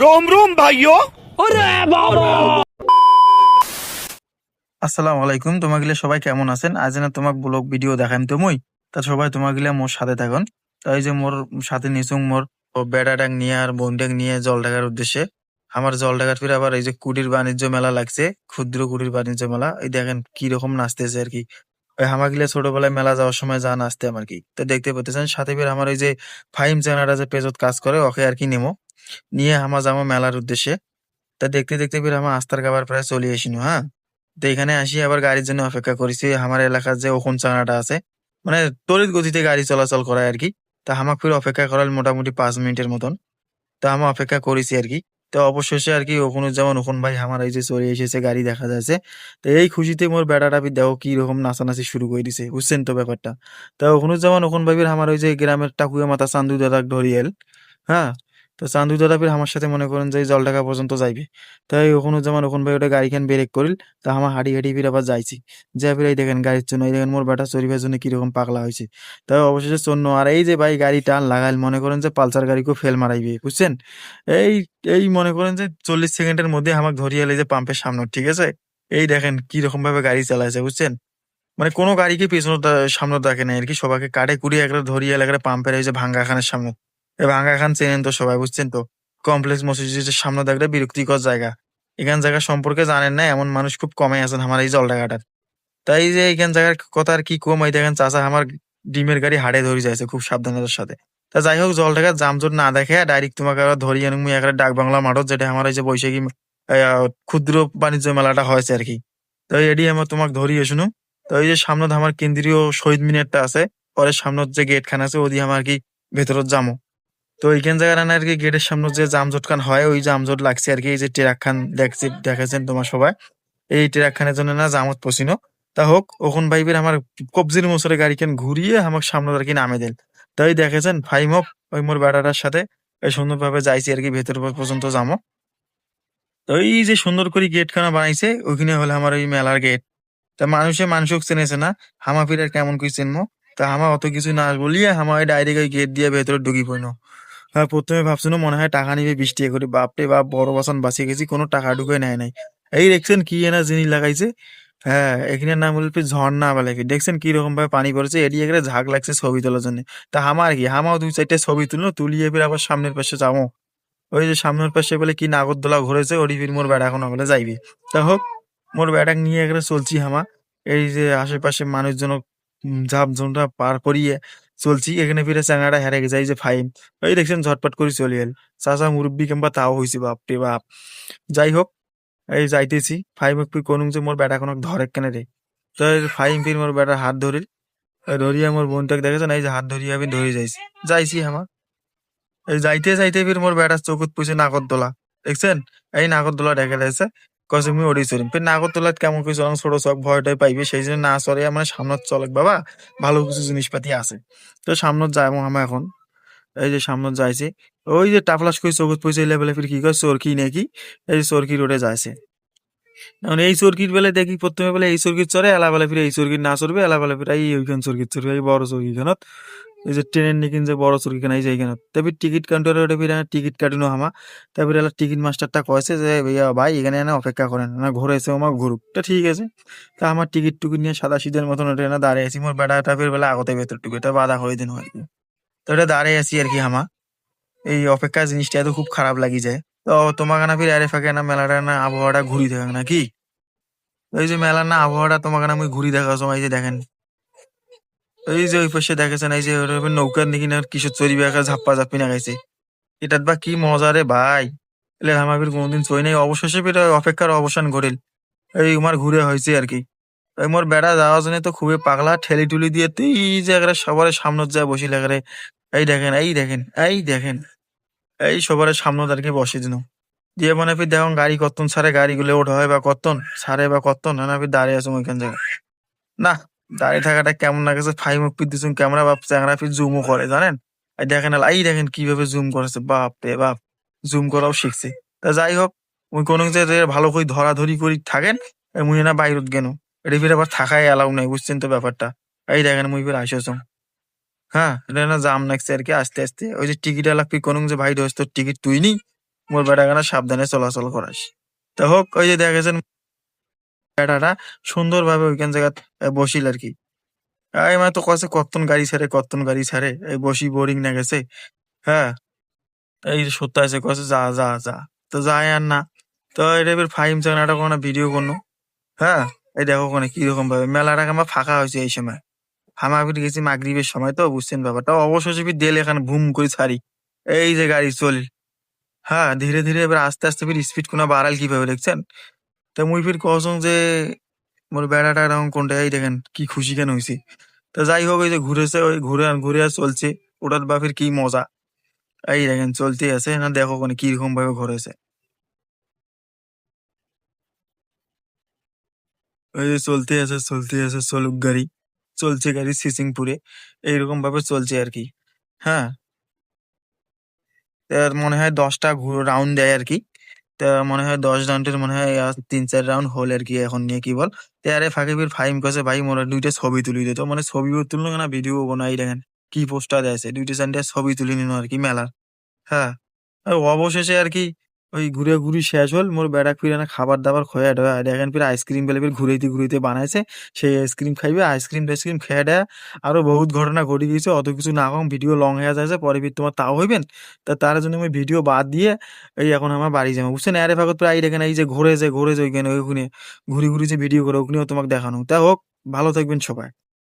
रोम रोम भाइयों। আসসালামু আলাইকুম, তোমাগিলে সবাই কেমন আছেন? আজ না তোমাক ব্লগ ভিডিও দেখাম তো মুই তা সবাই তোমাগিলা মোর সাথে থাকুন। তাই যে মোর সাথে নিছুং মোর বেড়াটাক নিয়ে আর বোনটাক নিয়ে জল ঢাকার উদ্দেশ্যে। আমার জল ঢাকার ফিরে আবার এই যে কুটির বাণিজ্য মেলা লাগছে, ক্ষুদ্র কুটির বাণিজ্য মেলা। এই দেখেন কি রকম নাচতেছে আর কি। ওই হামাগিলা ছোটবেলায় মেলা যাওয়ার সময় যা নাচতে আমার কি তো দেখতে পেতেছেন। সাথে ফির আমার ওই যে ফাইম চ্যানেলটা যে পেজত কাজ করে ওকে আর কি নেমো নিয়ে আমার যাবো মেলার উদ্দেশ্যে। তা দেখতে দেখতে ফির আমার আস্তার খাবার প্রায় চলে আসিনু। হ্যাঁ, তো এখানে আসি আবার গাড়ির জন্য অপেক্ষা করেছি। আমার এলাকার যে ওখন চাঙাটা আছে, মানে তড়িৎ গতিতে গাড়ি চলাচল করায় আর কি। তা হামাক ফির অপেক্ষা করাল মোটামুটি 5 মিনিটের মতন। তা আমি অপেক্ষা করেছি আর কি। তো অবশেষে আর কি যেমন ওখন ভাই আমার এই যে চলে এসেছে, গাড়ি দেখা যাচ্ছে। তো এই খুশিতে মোর বেড়াটা দেখো কি রকম নাচানাচি শুরু করে দিছে, বুঝছেন তো ব্যাপারটা। তা যেমন ওখন ভাবির আমার ওই যে গ্রামের টাকুয়া মাথা চান্দু দাদাক ধরিয়েল। হ্যাঁ, তো চান্দু দাদা ফির আমার সাথে মনে করেন যে এই জলঢাকা পর্যন্ত যাইবে। তাই যেমন ওখন ভাই ওটা গাড়িখান ব্রেক করিল। তা আমার হাঁটি হাঁটি ফির আবার যাইছি। যা ফির এই দেখেন গাড়ির জন্য, এই দেখেন মোর বেটা চড়িবার জন্য কিরকম পাগলা হয়েছে। তাই অবশেষে চন্ন আর এই যে ভাই গাড়ি টান লাগাইল, মনে করেন যে পালসার গাড়িকেও ফেল মারাইবে, বুঝছেন। এই এই মনে করেন যে 40 সেকেন্ডের মধ্যে আমাকে ধরিয়ে এলে যে পাম্পের সামনে, ঠিক আছে। এই দেখেন কি রকম ভাবে গাড়ি চালাইছে, বুঝছেন। মানে কোনো গাড়িকে পেছনে সামনে দেখে নাই আর কি, সবাইকে কাটে কুড়িয়ে একটা ধরিয়ে এলাকায় পাম্পের এই যে ভাঙ্গা খানের সামনে। এই ভাঙ্গা খান চেনেন তো সবাই, বুঝছেন তো। কমপ্লেক্স মসজিদের সামনে দেখলে বিরক্তিকর জায়গা। এখান জায়গা সম্পর্কে জানেন না এমন মানুষ খুব কমই আছেন আমার এই জলঢাকাটার। তাই যে এইখান জায়গার কথা আর কি কম, এই দেখেন চাচা আমার ডিমের গাড়ি হাড়ে ধরে যাইছে খুব সাবধানতার সাথে। তা যাই হোক, জলঢাকার জামজট না দেখে ডাইরেক্ট তোমাকে আবার ধরিয়ে আনি মুই একটা ডাক বাংলা মাঠত, যেটা আমার এই যে বৈশাখী ক্ষুদ্র বাণিজ্য মেলাটা হয়েছে আর কি। তো এডি আমার তোমাকে ধরিয়ে শুনু। তো এই যে সামনে আমার কেন্দ্রীয় শহীদ মিনারটা আছে, পরে সামনে যে গেট খান আছে ওদি আমার কি ভেতরত যামো। তো এইখান জায়গায় আর কি গেটের সামনে যে জামজট খান হয়, ওই জামজট লাগছে আর কি। এই যে ট্রাক খান দেখেছেন তোমার সবাই, এই ট্রাক খানের জন্য না জামত পছিনো। তা হোক, ওখন ভাইবের আমার কবজির মোচরে গাড়ি খান ঘুরিয়ে আমার সামনে আর কি নামে দেন। তাই দেখেছেন ফাইম অফ ওই মোর বেড়াটার সাথে এই সুন্দরভাবে যাইছি আর কি ভেতর পর্যন্ত যামো। তো এই যে সুন্দর করে গেট খানা বানাইছে, ওইখানে হলো আমার ওই মেলার গেট। তা মানুষক চেনেছে না, হামা ফির আর কেমন করে চিনবো। তা হামা অত কিছু না বলিয়ে হামা ওই ডাইরেক্ট ওই গেট দিয়ে ভেতরে ঢুকি পড়লো। হ্যাঁ, প্রথমে ভাবছিল মনে হয় টাকা নিবে 20 টাকা করে। বাপরে বাপ, বড় বাসন বাঁচিয়ে গেছি, কোনো টাকা ঢুকে নেয় নাই। এই দেখছেন কি এনা জিনিস লাগাইছে। হ্যাঁ, এখানে নাম বলবে ঝর্ণা বলে। দেখছেন কি রকম ভাবে পানি পড়েছে, এটি একটা ঝাঁক লাগছে ছবি তোলার জন্য। তা হামা আর কি, হামাও 2-4টা ছবি তুললো, তুলিয়ে ফির আবার সামনের পাশে যাবো। ওই যে সামনের পাশে বলে কি নাগরদোলা ঘুরেছে, ওটি ফির মোর বেড়া এখন বলে যাইবে। তা হোক, মোর বেড়াক নিয়ে একটা চলছি হামা। এই যে আশেপাশে মানুষজন ঝাপঝুনটা পার করিয়ে চলছি। এখানে ফিরে চ্যাংড়াটা হেরে গেছে, এই যে ফাইন। এই দেখছেন ঝটপট করে চলে এল। চাচা মুরব্বি কিংবা তাও হয়েছে, বাপ রে বাপ। যাই হোক, এই যাইতেছি ফাইম কোন যে মোর বেটা কোনো ধরে কেনে রে। তো এই ফাইম ফির মোর বেটার হাত ধরিল। ধরিয়ে আমার বোনটাকে দেখেছেন, এই যে হাত ধরিয়ে আমি ধরে যাইছি। যাইছি আমার এই যাইতে যাইতে ফির মোর বেটার চকুত পুষে নাগরদোলা, দেখছেন। এই নাগরদোলা ডেকে দিয়েছে, কছে মুই ওড়ি চলিম। ফির নাগরদোলাত কেমন করে চলাম, ছোট চক ভয়টাই পাইবে, সেই জন্য না চলে মানে সামনত চলেক বাবা, ভালো কিছু জিনিসপাতি আছে। তো সামনত যাবো আমরা এখন। এই যে সামনত যাইছে, ওই যে টাফলাস করে চকুত পুষে লেভেলে ফির কি কয় চরকি নাকি, এই যে চরকি রোডে যাইছে। এখন এই চরকির বেলে দেখি প্রথমে বলে এই চরকির চড়ে, এলা বেলা ফিরে এই চরকির না চড়বে, এলা বেলা ফিরে এই ওইখান চরকির চড়বে, এই বড় চরকিখানত। এই যে ট্রেনের নিকিন যে বড় চরকিখান এই যে এইখানত। তারপর টিকিট কাউন্টারে ওটা ফিরে টিকিট কাটিনো হামা। তারপরে এলা টিকিট মাস্টারটা কয়েছে যে ভাইয়া ভাই এখানে এনে অপেক্ষা করেন না, ঘুরেছে আমার ঘুরুক। তা ঠিক আছে। তা আমার টিকিট টুকিট নিয়ে সাদা সিধের মতন ওটা এনে দাঁড়িয়ে আছি। মোর বেড়াটা ফির বেলা আগতে ভেতর টুকু এটা বাধা হয়ে দিন আর কি। তো ওটা দাঁড়িয়ে আছি আর কি হামা। এই অপেক্ষা জিনিসটা এত খুব খারাপ লাগি যায়। তো তোমাকে না ফির আরে ফাঁকে না মেলাটা না আবহাওয়াটা ঘুরি থাকে নাকি। এই যে মেলার না আবহাওয়াটা তোমাকে আমি ঘুরি দেখার সময় এই যে দেখেন, এই যে ওই পাশে দেখেছেন এই যে নৌকার নাকি না কিশোর চড়ি বেকা ঝাপ্পা ঝাপ্পি না খাইছে। এটার বা কি মজা রে ভাই। এলে আমার কোনোদিন চই নাই, অবশেষে ফির অপেক্ষার অবসান ঘটিল। এই আমার ঘুরে হয়েছে আর কি। এই মোর বেড়া যাওয়ার জন্য তো খুবই পাগলা, ঠেলি টুলি দিয়ে তুই এই যে একেবারে সবার সামনে যায় বসিল একেবারে। এই দেখেন এই দেখেন এই দেখেন, এই সবার সামনে আর কি বসে দিন দিয়ে মানে ফির দেখুন গাড়ি কতন সারে, গাড়িগুলো ওঠা হয় বা কতন সারে বা কতন না ফির দাঁড়িয়ে আছো ওইখান জায়গায়। না, দাঁড়িয়ে থাকাটা কেমন লাগেছে, ফাইভ মুখ দিচ্ছুন ক্যামেরা বাপ চ্যাংরা ফির জুমও করে জানেন। এই দেখেন এই দেখেন কিভাবে জুম করেছে, বাপ রে বাপ, জুম করাও শিখছে। তা যাই হোক, ওই কোনো যে ভালো করে ধরাধরি করি থাকেন, মুই না বাইরত গেন। এটা ফির আবার থাকাই এলাও নাই, বুঝছেন তো ব্যাপারটা। এই দেখেন মুই ফির আইসছ। হ্যাঁ, এটা না জাম লাগছে আর কি আস্তে আস্তে। ওই যে টিকিট আলা ফির কোনো যে ভাই দোস্ত টিকিট তুই নি, মোর বেটাখানা সাবধানে চলাচল করাস। তা হোক, ওই যে দেখা গেছেন বেটাটা সুন্দরভাবে ওইখান জায়গা বসিল আর কি। এই মানে তো কছে কত্তন গাড়ি ছাড়ে, কত্তন গাড়ি ছাড়ে, এই বসি বোরিং না গেছে। হ্যাঁ, এই যে সত্য আছে কছে যা যা যা, তো যায় আর না। তো এটা এবার ফাইম চাকনাটা কোনো ভিডিও করলো। হ্যাঁ, এই দেখো কোনে কিরকম ভাবে মেলাটা আমার ফাঁকা হয়েছে এই সময়। হামাগুড়ি গেছি মাগরিবের সময়, তো বুঝছেন ব্যাপারটা। অবশেষে ফির দেল এখানে ভুম করে ছাড়ি, এই যে গাড়ি চল। হ্যাঁ, ধীরে ধীরে এবার আস্তে আস্তে ফির স্পিড কোনো বাড়াল কিভাবে দেখছেন। তা মুই ফির কসং যে মোর বেড়াটা এরকম কোনটা, এই দেখেন কি খুশি কেন হয়েছি। তা যাই হোক, ওই যে ঘুরেছে, ওই ঘুরে ঘুরে আর চলছে। ওটার বাপের কি মজা, এই দেখেন চলতে আছে না, দেখো কোনে কিরকম ভাবে ঘুরেছে। ওই যে চলতে আছে চলুক গাড়ি, চলছে গাড়ি সিসিংপুরে, এইরকম ভাবে চলছে আর কি। হ্যাঁ, তার মনে হয় 10টা রাউন্ড দেয় আর কি। তা মনে হয় 10 রাউন্ডের মনে হয় 3-4 রাউন্ড হল আর কি, এখন নিয়ে কি বল। তে আরে ফাঁকে ফির ফাইম কাছে ভাই মোরা 2টা ছবি তুলি দিত, মানে ছবিও তুললো না ভিডিও বানাই, দেখেন কি পোস্টার আছে, 2টা 4টা ছবি তুলে নিল আর কি মেলা। হ্যাঁ, আর অবশেষে আর কি ওই ঘুরে ঘুরি শেষ হল। মোর বেড়াক ফির এনে খাবার দাবার খোয়া ডয়া দেখেন, ফির আইসক্রিম বেলে ফির ঘুরাইতে ঘুরাইতে বানাইছে। সেই আইসক্রিম খাইবে, আইসক্রিম টাইসক্রিম খেয়ে দেয়া। আরো বহুত ঘটনা ঘটে গেছে, অত কিছু না কম, ভিডিও লং হয়ে যাচ্ছে, পরে ফির তোমার তাও হইবেন। তা তার জন্য আমি ভিডিও বাদ দিয়ে এই এখন আমার বাড়ি যাবো, বুঝছেন। আরে ফাঁকত প্রায় দেখেন এই যে ঘুরে যে ওইখানে ওইখানে ঘুরি ঘুরি যে ভিডিও করে, ওখানেও তোমাকে দেখানো। তা হোক, ভালো থাকবেন সবাই।